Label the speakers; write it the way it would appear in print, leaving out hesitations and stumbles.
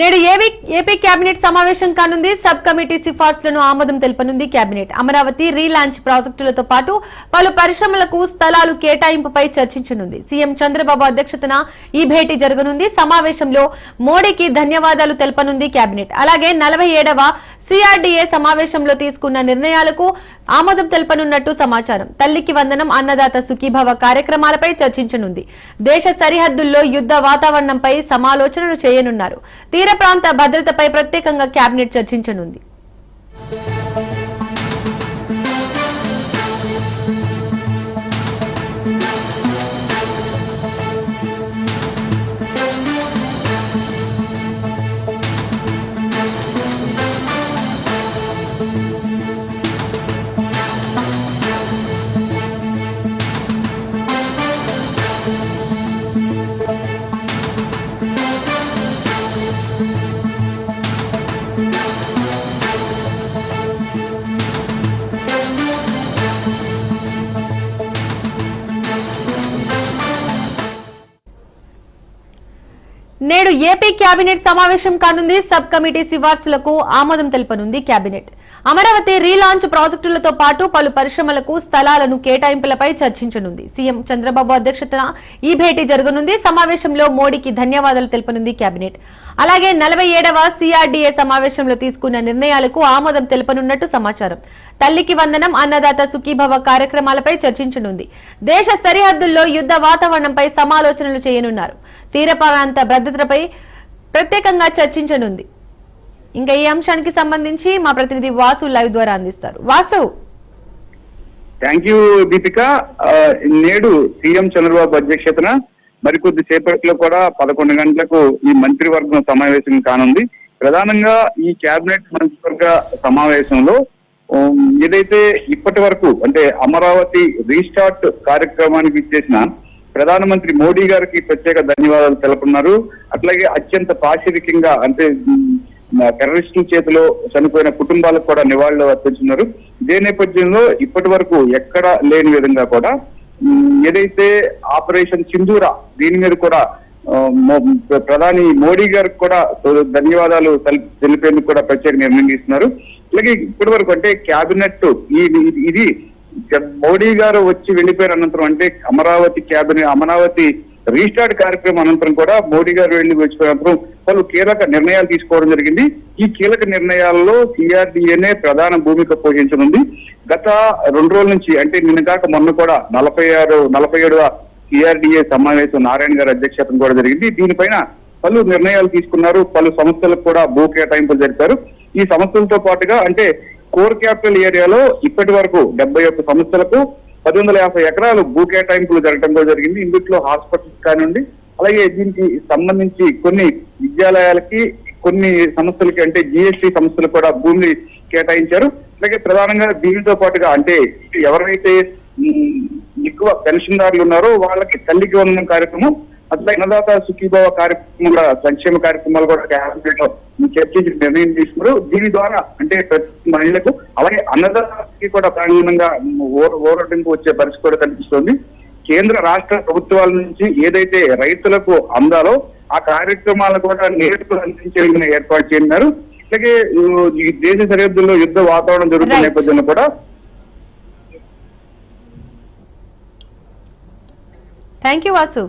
Speaker 1: నేడు AP cabinet సమావేశం కానుంది. సబ్ కమిటీ సిఫార్సులను ఆమోదం తెలుపనుంది కేబినెట్. అమరావతి రీలాంచ్ ప్రాజెక్టులతో పాటు పలు పరిశ్రమలకు స్థలాలు కేటాయింపుపై చర్చించనుంది. సీఎం చంద్రబాబు అధ్యక్షతన ఈ భేటీ జరగనుంది. సమావేశంలో మోడీకి ధన్యవాదాలు తెలుపనుంది కేబినెట్. అలాగే 47వ సిఆర్డీఏ సమావేశంలో తీసుకున్న నిర్ణయాలకు ఆమోదం తెలుపనున్నట్టు సమాచారం. తల్లికి వందనం, అన్నదాత సుఖీభవ కార్యక్రమాలపై చర్చించనుంది. దేశ సరిహద్దుల్లో యుద్ధ వాతావరణంపై సమాలోచనలు చేయనున్నారు. తీర ప్రాంత భద్రతపై ప్రత్యేకంగా కేబినెట్ చర్చించనుంది. నేడు ఏపీ కేబినెట్ సమావేశం కానుంది. సబ్ కమిటీ సిఫార్సులకు ఆమోదం తెలుపనుంది కేబినెట్. అమరావతి రీలాంచ్ ప్రాజెక్టులతో పాటు పలు పరిశ్రమలకు స్థలాలను కేటాయింపులపై చర్చించనుంది. సీఎం చంద్రబాబు అధ్యక్షతన ఈ భేటీ జరగనుంది. సమావేశంలో మోడీకి ధన్యవాదాలు తెలుపనుంది కేబినెట్. అలాగే 47వ సిఆర్డీఏ సమావేశంలో తీసుకున్న నిర్ణయాలకు ఆమోదం తెలుపనున్నట్టు సమాచారం. తల్లికి వందనం, అన్నదాత సుఖీభవ కార్యక్రమాలపై చర్చించనుంది. దేశ సరిహద్దుల్లో యుద్ధ వాతావరణంపై సమాలోచనలు చేయనున్నారు. తీర ప్రాంత భద్రతపై ప్రత్యేకంగా చర్చించనుంది. ఇంకా ఈ అంశానికి సంబంధించి మా ప్రతినిధి వాసు లైవ్ ద్వారా అందిస్తారు. వాసు.
Speaker 2: Thank you Deepika. నేడు సీఎం చంద్రబాబు అధ్యక్షతన మరికొద్ది సేపట్లో కూడా 11 గంటలకు ఈ మంత్రివర్గం సమావేశం కానుంది. ప్రధానంగా ఈ కేబినెట్ మంత్రివర్గ సమావేశంలో ఏదైతే ఇప్పటి వరకు అంటే అమరావతి రీస్టార్ట్ కార్యక్రమానికి ఇచ్చేసిన ప్రధానమంత్రి మోడీ గారికి ప్రత్యేక ధన్యవాదాలు తెలుపుతున్నారు. అట్లాగే అత్యంత పాశవికంగా అంటే టెర్రరిస్టుల చేతిలో చనిపోయిన కుటుంబాలకు కూడా నివాళులు అర్పించున్నారు. ఇదే నేపథ్యంలో ఇప్పటి వరకు ఎక్కడ లేని విధంగా కూడా ఏదైతే ఆపరేషన్ సింధూర దీని మీద కూడా ప్రధాని మోడీ గారికి కూడా ధన్యవాదాలు తెలిపేందుకు కూడా ప్రత్యేక నిర్ణయం తీసుకున్నారు. అలాగే ఇప్పటి వరకు అంటే క్యాబినెట్ ఇది మోడీ గారు వచ్చి వెళ్ళిపోయిన అనంతరం అంటే అమరావతి రీస్టార్ట్ కార్యక్రమం అనంతరం కూడా మోడీ గారు వచ్చిపోయినప్పుడు పలు కీలక నిర్ణయాలు తీసుకోవడం జరిగింది. ఈ కీలక నిర్ణయాల్లో సిఆర్డీఏనే ప్రధాన భూమిక పోషించనుంది. గత 2 రోజుల నుంచి అంటే నిన్న కాక మొన్న కూడా 47వ సిఆర్డీఏ సమావేశం నారాయణ గారి అధ్యక్షతన కూడా జరిగింది. దీనిపైన పలు నిర్ణయాలు తీసుకున్నారు. పలు సంస్థలకు కూడా భూ కేటాయింపులు జరిపారు. ఈ సంస్థలతో పాటుగా అంటే కోర్ క్యాపిటల్ ఏరియాలో ఇప్పటి వరకు 71 సంస్థలకు 150 ఎకరాలు భూ కేటాయింపులు జరగడం కూడా జరిగింది. ఇందులో హాస్పిటల్స్ కానివ్వండి, అలాగే దీనికి సంబంధించి కొన్ని విద్యాలయాలకి కొన్ని సంస్థలకి అంటే జిఎస్టీ సంస్థలకు కూడా భూమిని కేటాయించారు. అలాగే ప్రధానంగా దీనితో పాటుగా అంటే ఎవరైతే ఎక్కువ పెన్షన్దారులు ఉన్నారో వాళ్ళకి తల్లికి వందనం కార్యక్రమం, అట్లాగే అన్నదాత సుఖీభవ కార్యక్రమం కూడా సంక్షేమ కార్యక్రమాలు కూడా క్యాబినెట్ లో చర్చించి నిర్ణయం తీసుకున్నారు. దీని ద్వారా అంటే ప్రతి మహిళలకు అలాగే అన్నదాతకి కూడా ప్రాణంగా ఓరటింపు వచ్చే పరిస్థితి కూడా కనిపిస్తోంది. కేంద్ర రాష్ట్ర ప్రభుత్వాల నుంచి ఏదైతే రైతులకు అందాలో ఆ కార్యక్రమాలు కూడా నేరుగా అందించే ఏర్పాటు చేయనున్నారు. అలాగే ఈ దేశ సరిహద్దుల్లో యుద్ధ వాతావరణం జరుగుతున్న నేపథ్యంలో కూడా
Speaker 1: థ్యాంక్ యూ వాసు.